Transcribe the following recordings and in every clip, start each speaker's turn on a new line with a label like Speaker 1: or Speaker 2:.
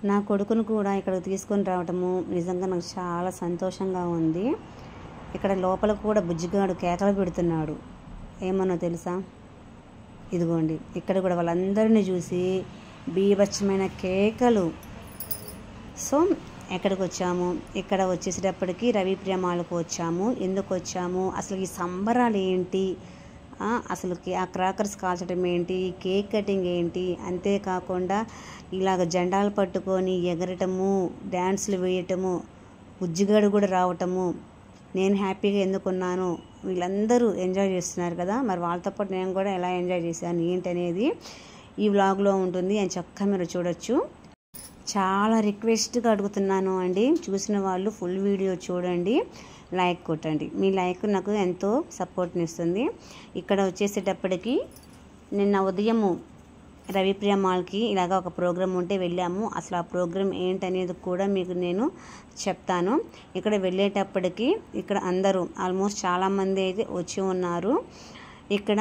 Speaker 1: నా కొడుకును కూడా ఇక్కడికి తీసుకొని రావటము నిజంగా నాకు చాలా సంతోషంగా ఉంది. ఇక్కడ లోపల కూడా బుజ్జిగాడు కేకలు పెడుతున్నాడు. ఏమన్నా తెలుసా? ఇదిగోండి, ఇక్కడ కూడా వాళ్ళందరినీ చూసి బీభత్సమైన కేకలు. సో ఎక్కడికి వచ్చాము? ఇక్కడ వచ్చేసేటప్పటికి రవిప్రియ మాల్కు వచ్చాము. ఎందుకు వచ్చాము, అసలు ఈ సంబరాలు ఏంటి, అసలుకి ఆ క్రాకర్స్ కాల్చడం ఏంటి, కేక్ కటింగ్ ఏంటి, అంతేకాకుండా ఇలాగ జెండాలు పట్టుకొని ఎగరటము, డ్యాన్సులు వేయటము, బుజ్జిగాడు కూడా రావటము, నేను హ్యాపీగా ఎందుకున్నాను, వీళ్ళందరూ ఎంజాయ్ చేస్తున్నారు కదా, మరి వాళ్ళతో పాటు నేను కూడా ఎలా ఎంజాయ్ చేశాను ఏంటి అనేది ఈ వ్లాగ్లో ఉంటుంది. అని చక్కగా మీరు చూడొచ్చు. చాలా రిక్వెస్ట్గా అడుగుతున్నాను అండి, చూసిన వాళ్ళు ఫుల్ వీడియో చూడండి, లైక్ కొట్టండి. మీ లైక్ నాకు ఎంతో సపోర్ట్ని ఇస్తుంది. ఇక్కడ వచ్చేసేటప్పటికి నిన్న ఉదయము రవిప్రియ మాల్కి ఇలాగ ఒక ప్రోగ్రాం ఉంటే వెళ్ళాము. అసలు ఆ ప్రోగ్రాం ఏంటనేది కూడా మీకు నేను చెప్తాను. ఇక్కడ వెళ్ళేటప్పటికి ఇక్కడ అందరూ ఆల్మోస్ట్ చాలామంది అయితే వచ్చి ఉన్నారు. ఇక్కడ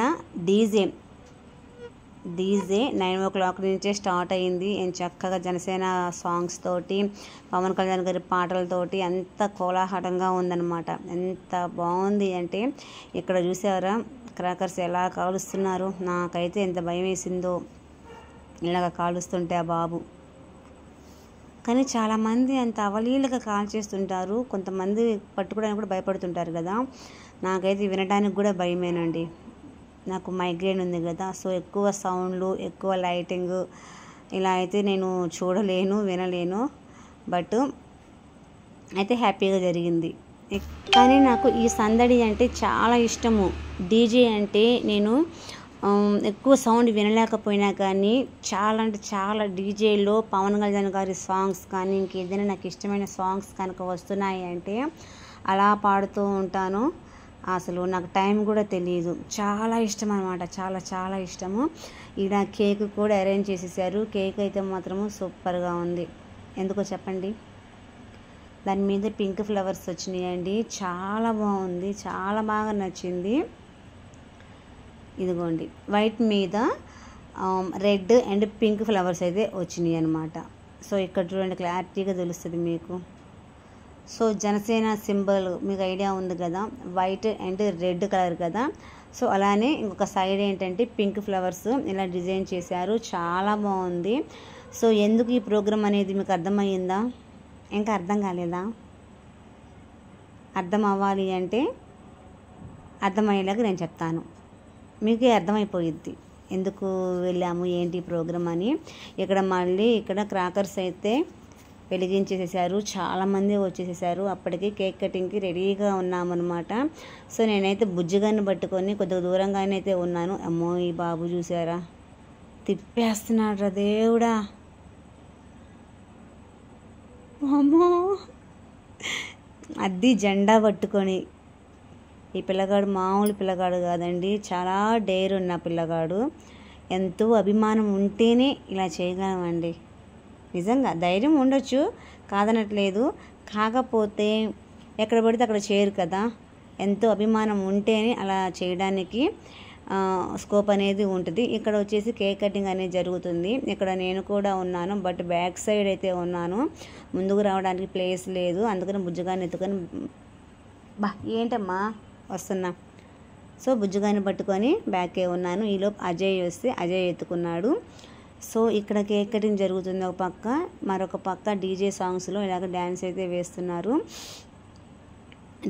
Speaker 1: డీజే 9 o'clock నుంచే స్టార్ట్ అయింది. చక్కగా జనసేన సాంగ్స్ తోటి, పవన్ కళ్యాణ్ గారి పాటలతోటి అంత కోలాహలంగా ఉందన్నమాట. ఎంత బాగుంది అంటే ఇక్కడ చూసారా క్రాకర్స్ ఎలా కాలుస్తున్నారు. నాకైతే ఎంత భయం వేసిందో ఇలాగ కాలుస్తుంటే ఆ బాబు. కానీ చాలామంది అంత అవలీలగా కాల్చేస్తుంటారు, కొంతమంది పట్టుకోవడానికి కూడా భయపడుతుంటారు కదా. నాకైతే వినడానికి కూడా భయమేనండి. నాకు మైగ్రేన్ ఉంది కదా, సో ఎక్కువ సౌండ్లు, ఎక్కువ లైటింగ్ ఇలా అయితే నేను చూడలేను, వినలేను. బట్ అయితే హ్యాపీగా జరిగింది. కానీ నాకు ఈ సందడి అంటే చాలా ఇష్టము. డీజే అంటే నేను ఎక్కువ సౌండ్ వినలేకపోయినా కానీ చాలా అంటే చాలా డీజేలో పవన్ కళ్యాణ్ గారి సాంగ్స్ కానీ ఇంకేదైనా నాకు ఇష్టమైన సాంగ్స్ కనుక వస్తున్నాయి అంటే అలా పాడుతూ ఉంటాను. అసలు నాకు టైం కూడా తెలియదు. చాలా ఇష్టం అనమాట, చాలా చాలా ఇష్టము. ఈడ కేక్ కూడా అరేంజ్ చేసేసారు. కేక్ అయితే మాత్రము సూపర్గా ఉంది. ఎందుకో చెప్పండి, దాని మీద పింక్ ఫ్లవర్స్ వచ్చినాయండి. చాలా బాగుంది, చాలా బాగా నచ్చింది. ఇదిగోండి, వైట్ మీద రెడ్ అండ్ పింక్ ఫ్లవర్స్ అయితే వచ్చినాయి అనమాట. సో ఇక్కడ చూడండి, క్లారిటీగా తెలుస్తుంది మీకు. సో జనసేన సింబల్ మీకు ఐడియా ఉంది కదా, వైట్ అండ్ రెడ్ కలర్ కదా. సో అలానే ఇంకొక సైడ్ ఏంటంటే పింక్ ఫ్లవర్స్ ఇలా డిజైన్ చేశారు. చాలా బాగుంది. సో ఎందుకు ఈ ప్రోగ్రామ్ అనేది మీకు అర్థమయ్యిందా? ఇంకా అర్థం కాలేదా? అర్థం అవ్వాలి అంటే అర్థమయ్యేలాగా నేను చెప్తాను, మీకే అర్థమైపోయిద్ది ఎందుకు వెళ్ళాము ఏంటి ప్రోగ్రామ్ అని. ఇక్కడ మళ్ళీ ఇక్కడ క్రాకర్స్ అయితే వెలిగించేసేసారు. చాలామంది వచ్చేసేసారు. అప్పటికి కేక్ కటింగ్కి రెడీగా ఉన్నామన్నమాట. సో నేనైతే బుజ్జిగాన్ని పట్టుకొని కొద్దిగా దూరంగానే అయితే ఉన్నాను. అమ్మో ఈ బాబు చూసారా, తిప్పేస్తున్నాడు రా దేవుడా, అమ్మో అది జెండా పట్టుకొని. ఈ పిల్లగాడు మామూలు పిల్లగాడు కాదండి, చాలా డేర్ ఉన్న పిల్లగాడు. ఎంతో అభిమానం ఉంటేనే ఇలా చేయగలమండి. నిజంగా ధైర్యం ఉండొచ్చు, కాదనట్లేదు. కాకపోతే ఎక్కడ పడితే అక్కడ చేయరు కదా. ఎంతో అభిమానం ఉంటేనే అలా చేయడానికి స్కోప్ అనేది ఉంటుంది. ఇక్కడ వచ్చేసి కేక్ కటింగ్ అనేది జరుగుతుంది. ఇక్కడ నేను కూడా ఉన్నాను, బట్ బ్యాక్ సైడ్ అయితే ఉన్నాను. ముందుకు రావడానికి ప్లేస్ లేదు, అందుకని బుజ్జిగాన్ని ఎత్తుకొని ఏంటమ్మా వస్తున్నా. సో బుజ్జిగాన్ని పట్టుకొని బ్యాకే ఉన్నాను. ఈలోపు అజయ్ వస్తే అజయ్ ఎత్తుకున్నాడు. సో ఇక్కడ కేక్ కటింగ్ జరుగుతుంది ఒక పక్క, మరొక పక్క డీజే సాంగ్స్లో ఇలాగ డ్యాన్స్ అయితే వేస్తున్నారు.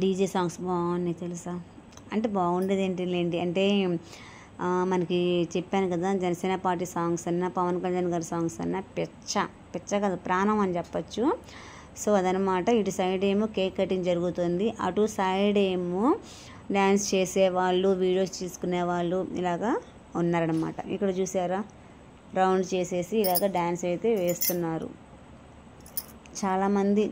Speaker 1: డీజే సాంగ్స్ బాగున్నాయి తెలుసా. అంటే బాగుండేది ఏంటిలేండి అంటే మనకి చెప్పాను కదా, జనసేన పార్టీ సాంగ్స్ అన్నా పవన్ కళ్యాణ్ గారి సాంగ్స్ అన్నా పిచ్చ కదా, ప్రాణం అని చెప్పచ్చు. సో అదనమాట. ఇటు సైడ్ ఏమో కేక్ కటింగ్ జరుగుతుంది, అటు సైడ్ ఏమో డ్యాన్స్ చేసేవాళ్ళు, వీడియోస్ తీసుకునేవాళ్ళు ఇలాగా ఉన్నారనమాట. ఇక్కడ చూసారా, రౌండ్ చేసేసి ఇలాగ డ్యాన్స్ అయితే వేస్తున్నారు. చాలామంది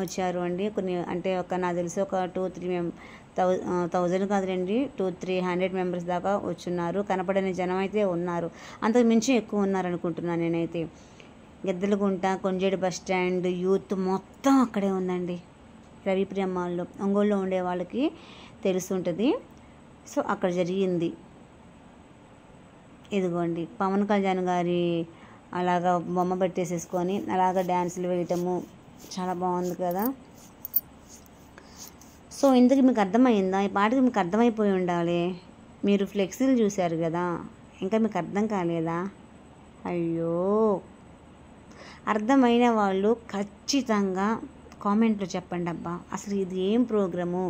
Speaker 1: వచ్చారు అండి. కొన్ని అంటే నాకు తెలిసి ఒక 2-3,000 కాదులేండి, 200-300 మెంబర్స్ దాకా వచ్చున్నారు. కనపడని జనం అయితే ఉన్నారు. అంతకు మించి ఎక్కువ ఉన్నారనుకుంటున్నాను నేనైతే. గెద్దలగుంట, కొంజేడు బస్ స్టాండ్, యూత్ మొత్తం అక్కడే ఉందండి రవిప్రియ మాల్లో. ఒంగోలులో ఉండే వాళ్ళకి తెలుసుంటుంది. సో అక్కడ జరిగింది. ఇదిగోండి పవన్ కళ్యాణ్ గారి అలాగా బొమ్మ పెట్టేసేసుకొని అలాగ డ్యాన్సులు వేయటము చాలా బాగుంది కదా. సో ఇందుకు మీకు అర్థమైందా? ఈ పాటకి మీకు అర్థమైపోయి ఉండాలి. మీరు ఫ్లెక్సీలు చూశారు కదా, ఇంకా మీకు అర్థం కాలేదా? అయ్యో, అర్థమైన వాళ్ళు ఖచ్చితంగా కామెంట్లో చెప్పండి. అబ్బా అసలు ఇది ఏం ప్రోగ్రాము,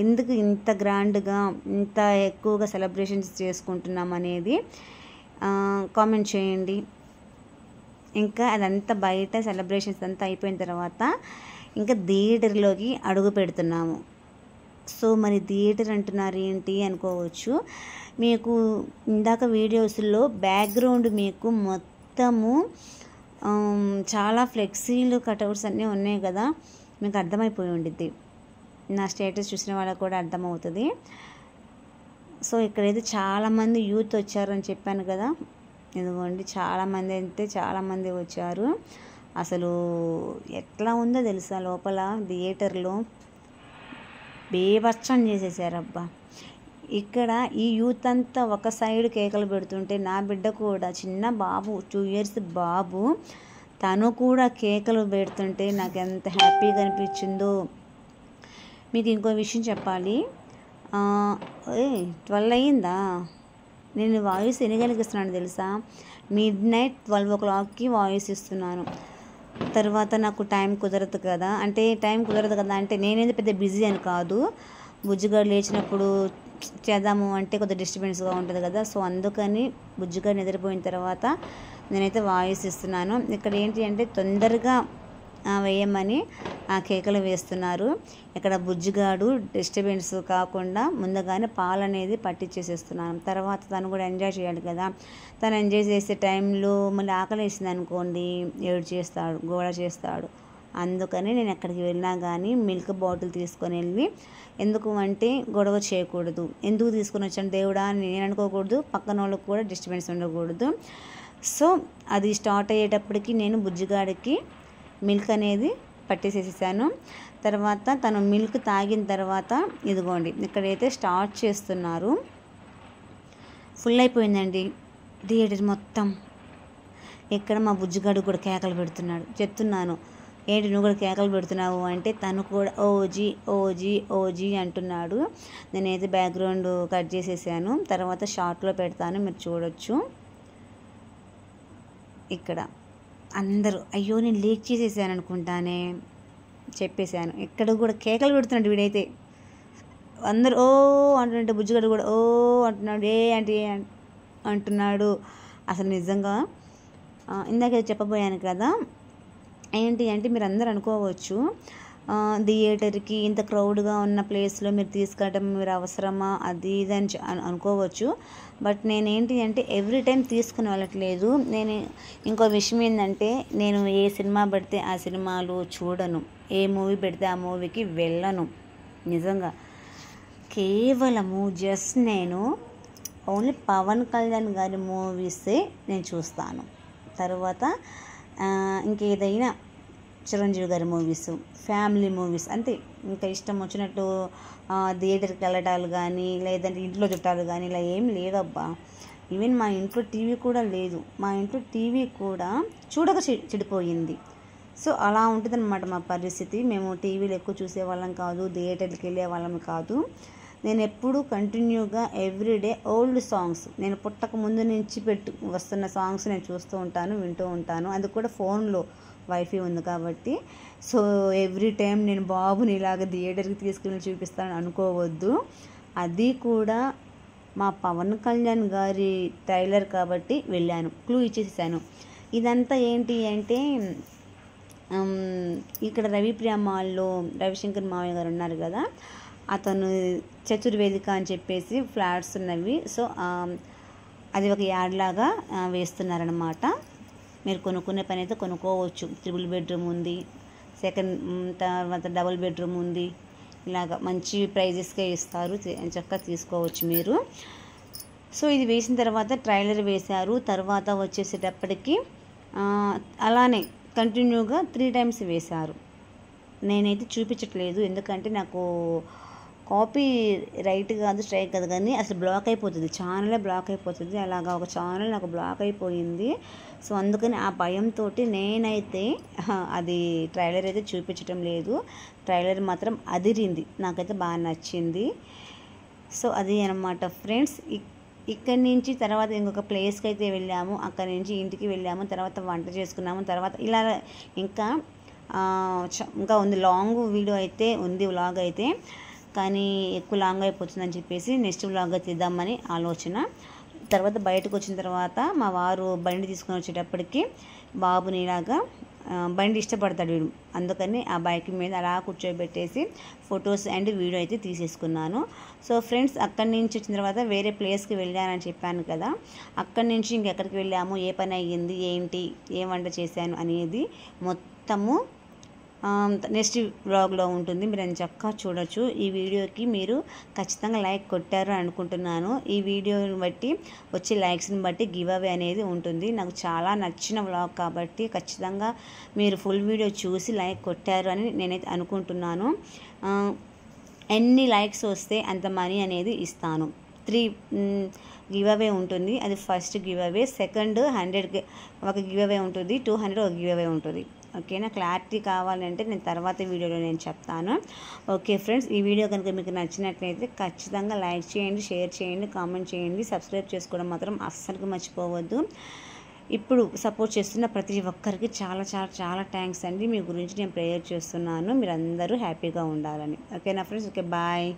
Speaker 1: ఎందుకు ఇంత గ్రాండ్గా ఇంత ఎక్కువగా సెలబ్రేషన్స్ చేసుకుంటున్నాం అనేది కామెంట్ చేయండి. ఇంకా అదంతా బయట సెలబ్రేషన్స్ అంతా అయిపోయిన తర్వాత ఇంకా థియేటర్లోకి అడుగు పెడుతున్నాము. సో మరి థియేటర్ అంటున్నారు ఏంటి అనుకోవచ్చు. మీకు ఇందాక వీడియోస్లో బ్యాక్గ్రౌండ్ మీకు మొత్తము చాలా ఫ్లెక్సీలు కటౌట్స్ అన్నీ ఉన్నాయి కదా, మీకు అర్థమైపోయి ఉండిద్ది. నా స్టేటస్ చూసిన వాళ్ళకి కూడా అర్థమవుతుంది. సో ఇక్కడైతే చాలామంది యూత్ వచ్చారని చెప్పాను కదా, ఇదిగోండి చాలామంది అయితే చాలామంది వచ్చారు. అసలు ఎట్లా ఉందో తెలుసా, లోపల థియేటర్లో బేభత్సం చేసేసారబ్బా. ఇక్కడ ఈ యూత్ అంతా ఒక సైడ్ కేకలు పెడుతుంటే నా బిడ్డ కూడా, చిన్న బాబు 2 years బాబు, తను కూడా కేకలు పెడుతుంటే నాకు ఎంత హ్యాపీగా అనిపించిందో. మీకు ఇంకో విషయం చెప్పాలి. 12 అయ్యిందా? నేను వాయిస్ ఎన్ని గంటలకు ఇస్తున్నాను తెలుసా? midnight 12 o'clockకి వాయిస్ ఇస్తున్నాను. తర్వాత నాకు టైం కుదరదు కదా, అంటే నేనేది పెద్ద బిజీ అని కాదు, బుజ్జిగాడు లేచినప్పుడు చేద్దాము అంటే కొద్దిగా డిస్టర్బెన్స్గా ఉంటుంది కదా. సో అందుకని బుజ్జిగాడు నిద్రపోయిన తర్వాత నేనైతే వాయిస్ ఇస్తున్నాను. ఇక్కడ ఏంటి అంటే తొందరగా వేయమని కేకలు వేస్తున్నారు. ఇక్కడ బుజ్జిగాడు డిస్టర్బెన్స్ కాకుండా ముందుగానే పాలు అనేది పట్టించేసేస్తున్నాను. తర్వాత తను కూడా ఎంజాయ్ చేయాలి కదా. తను ఎంజాయ్ చేసే టైంలో మళ్ళీ ఆకలి వేసింది అనుకోండి, ఏడు చేస్తాడు, గోడ చేస్తాడు. అందుకని నేను ఎక్కడికి వెళ్ళినా కానీ మిల్క్ బాటిల్ తీసుకొని వెళ్ళి, ఎందుకు అంటే గొడవ చేయకూడదు, ఎందుకు తీసుకొని వచ్చాను దేవుడా అని నేను అనుకోకూడదు, పక్కన వాళ్ళకు కూడా డిస్టర్బెన్స్ ఉండకూడదు. సో అది స్టార్ట్ అయ్యేటప్పటికి నేను బుజ్జిగాడికి మిల్క్ అనేది పట్టేసేసాను. తర్వాత తను మిల్క్ తాగిన తర్వాత ఇదిగోండి ఇక్కడైతే స్టార్ట్ చేస్తున్నారు. ఫుల్ అయిపోయిందండి థియేటర్ మొత్తం. ఇక్కడ మా బుజ్జిగాడు కూడా కేకలు పెడుతున్నాడు. చెప్తున్నాను, ఏంటి నువ్వు కూడా కేకలు పెడుతున్నావు అంటే తను కూడా ఓజీ ఓజీ ఓజీ అంటున్నాడు. నేనైతే బ్యాక్గ్రౌండ్ కట్ చేసేసాను, తర్వాత షార్ట్లో పెడతాను, మీరు చూడొచ్చు. ఇక్కడ అందరూ అయ్యో నేను లీక్ చేసేసాను అనుకుంటానే చెప్పేశాను. ఇక్కడ కూడా కేకలు పెడుతున్నాడు వీడైతే. అందరూ ఓ అంటుంటే బుజ్జిగాడు కూడా ఓ అంటున్నాడు, ఏ అంటే అంటున్నాడు. అసలు నిజంగా ఇందాక చెప్పబోయాను కదా, ఏంటి అంటే మీరు అందరూ అనుకోవచ్చు థియేటర్కి ఇంత క్రౌడ్గా ఉన్న ప్లేస్లో మీరు తీసుకెళ్ళడం మీరు అవసరమా అది ఇది అని అనుకోవచ్చు. బట్ నేనేంటి అంటే ఎవ్రీ టైం తీసుకుని వెళ్ళట్లేదు. నేను ఇంకో విషయం ఏంటంటే నేను ఏ సినిమా పెడితే ఆ సినిమాలు చూడను, ఏ మూవీ పెడితే ఆ మూవీకి వెళ్ళను. నిజంగా కేవలము జస్ట్ నేను ఓన్లీ పవన్ కళ్యాణ్ గారి మూవీసే నేను చూస్తాను. తర్వాత ఇంకేదైనా చిరంజీవి గారి మూవీస్, ఫ్యామిలీ మూవీస్ అంతే. ఇంకా ఇష్టం వచ్చినట్టు థియేటర్కి వెళ్ళటాలు కానీ లేదంటే ఇంట్లో చుట్టాలు కానీ ఇలా ఏం లేవబ్బా. ఈవెన్ మా ఇంట్లో టీవీ కూడా లేదు. మా ఇంట్లో టీవీ కూడా చూడక చెడిపోయింది. సో అలా ఉంటుందన్నమాట మా పరిస్థితి. మేము టీవీలు ఎక్కువ చూసేవాళ్ళం కాదు, థియేటర్కి వెళ్ళే వాళ్ళం కాదు. నేను ఎప్పుడు కంటిన్యూగా ఎవ్రీడే ఓల్డ్ సాంగ్స్, నేను పుట్టక ముందు నుంచి వస్తున్న సాంగ్స్ నేను చూస్తూ ఉంటాను, వింటూ ఉంటాను. అది కూడా ఫోన్లో వైఫై ఉంది కాబట్టి. సో ఎవ్రీ టైం నేను బాబుని ఇలాగ థియేటర్కి తీసుకెళ్ళి చూపిస్తాను అనుకోవద్దు. అది కూడా మా పవన్ కళ్యాణ్ గారి ట్రైలర్ కాబట్టి వెళ్ళాను, క్లూ ఇచ్చేసాను. ఇదంతా ఏంటి అంటే ఇక్కడ రవిప్రియ మాల్లో రవిశంకర్ మావయ్య గారు ఉన్నారు కదా, అతను చతుర్వేదిక అని చెప్పేసి ఫ్లాట్స్ ఉన్నవి. సో అది ఒక యాడ్ లాగా వేస్తున్నారనమాట. మీరు కొనుక్కునే పని అయితే కొనుక్కోవచ్చు. 3 బెడ్రూమ్ ఉంది, తర్వాత 2 బెడ్రూమ్ ఉంది. ఇలాగ మంచి ప్రైజెస్గా ఇస్తారు, చక్కగా తీసుకోవచ్చు మీరు. సో ఇది వేసిన తర్వాత ట్రైలర్ వేశారు. తర్వాత వచ్చేసేటప్పటికి అలానే కంటిన్యూగా 3 times వేశారు. నేనైతే చూపించట్లేదు, ఎందుకంటే నాకు కాపీ రైట్ కాదు, స్ట్రైక్ కాదు, కానీ అసలు బ్లాక్ అయిపోతుంది, ఛానలే బ్లాక్ అయిపోతుంది. అలాగా ఒక ఛానల్ నాకు బ్లాక్ అయిపోయింది. సో అందుకని ఆ భయంతో నేనైతే అది ట్రైలర్ అయితే చూపించడం లేదు. ట్రైలర్ మాత్రం అదిరింది, నాకైతే బాగా నచ్చింది. సో అది అనమాట ఫ్రెండ్స్. ఇక్కడి నుంచి తర్వాత ఇంకొక ప్లేస్కి అయితే వెళ్ళాము, అక్కడి నుంచి ఇంటికి వెళ్ళాము, తర్వాత వంట చేసుకున్నాము, తర్వాత ఇలా ఇంకా ఉంది లాంగ్ వీడియో అయితే ఉంది, వ్లాగ్ అయితే, కానీ ఎక్కువ లాంగ్ అయిపోతుందని చెప్పేసి నెక్స్ట్ వ్లాగ్గా తీద్దామని ఆలోచన. తర్వాత బయటకు వచ్చిన తర్వాత మా వారు బండి తీసుకొని వచ్చేటప్పటికి బాబుని ఇలాగా బండి ఇష్టపడతాడు వీడు, అందుకని ఆ బైక్ మీద అలా కూర్చోబెట్టేసి ఫొటోస్ అండ్ వీడియో అయితే తీసేసుకున్నాను. సో ఫ్రెండ్స్, అక్కడి నుంచి వచ్చిన తర్వాత వేరే ప్లేస్కి వెళ్ళానని చెప్పాను కదా, అక్కడి నుంచి ఇంకెక్కడికి వెళ్ళాము, ఏ పని అయ్యింది, ఏంటి, ఏం వంట చేశాను అనేది మొత్తము నెక్స్ట్ వ్లాగ్లో ఉంటుంది. మీరు చక్కగా చూడొచ్చు. ఈ వీడియోకి మీరు ఖచ్చితంగా లైక్ కొట్టారు అనుకుంటున్నాను. ఈ వీడియోని బట్టి వచ్చే లైక్స్ని బట్టి గివ్ అవే అనేది ఉంటుంది. నాకు చాలా నచ్చిన వ్లాగ్ కాబట్టి ఖచ్చితంగా మీరు ఫుల్ వీడియో చూసి లైక్ కొట్టారు అని నేనైతే అనుకుంటున్నాను. ఎన్ని లైక్స్ వస్తే అంత మనీ అనేది ఇస్తాను. 3 గివ్ అవే ఉంటుంది. అది ఫస్ట్ గివ్ అవే, సెకండ్ 100 ఒక గివ్ అవే ఉంటుంది, 200 ఒక గివ్ అవే ఉంటుంది. ఓకేనా? క్లారిటీ కావాలంటే నేను తర్వాత వీడియోలో నేను చెప్తాను. ఓకే ఫ్రెండ్స్, ఈ వీడియో కనుక మీకు నచ్చినట్లయితే ఖచ్చితంగా లైక్ చేయండి, షేర్ చేయండి, కామెంట్ చేయండి, సబ్స్క్రైబ్ చేసుకోవడం మాత్రం అస్సలు మర్చిపోవద్దు. ఇప్పుడు సపోర్ట్ చేస్తున్న ప్రతి ఒక్కరికి చాలా చాలా చాలా థ్యాంక్స్ అండి. మీ గురించి నేను ప్రేయర్ చేస్తున్నాను, మీరందరూ హ్యాపీగా ఉండాలని. ఓకేనా ఫ్రెండ్స్? Okay, bye.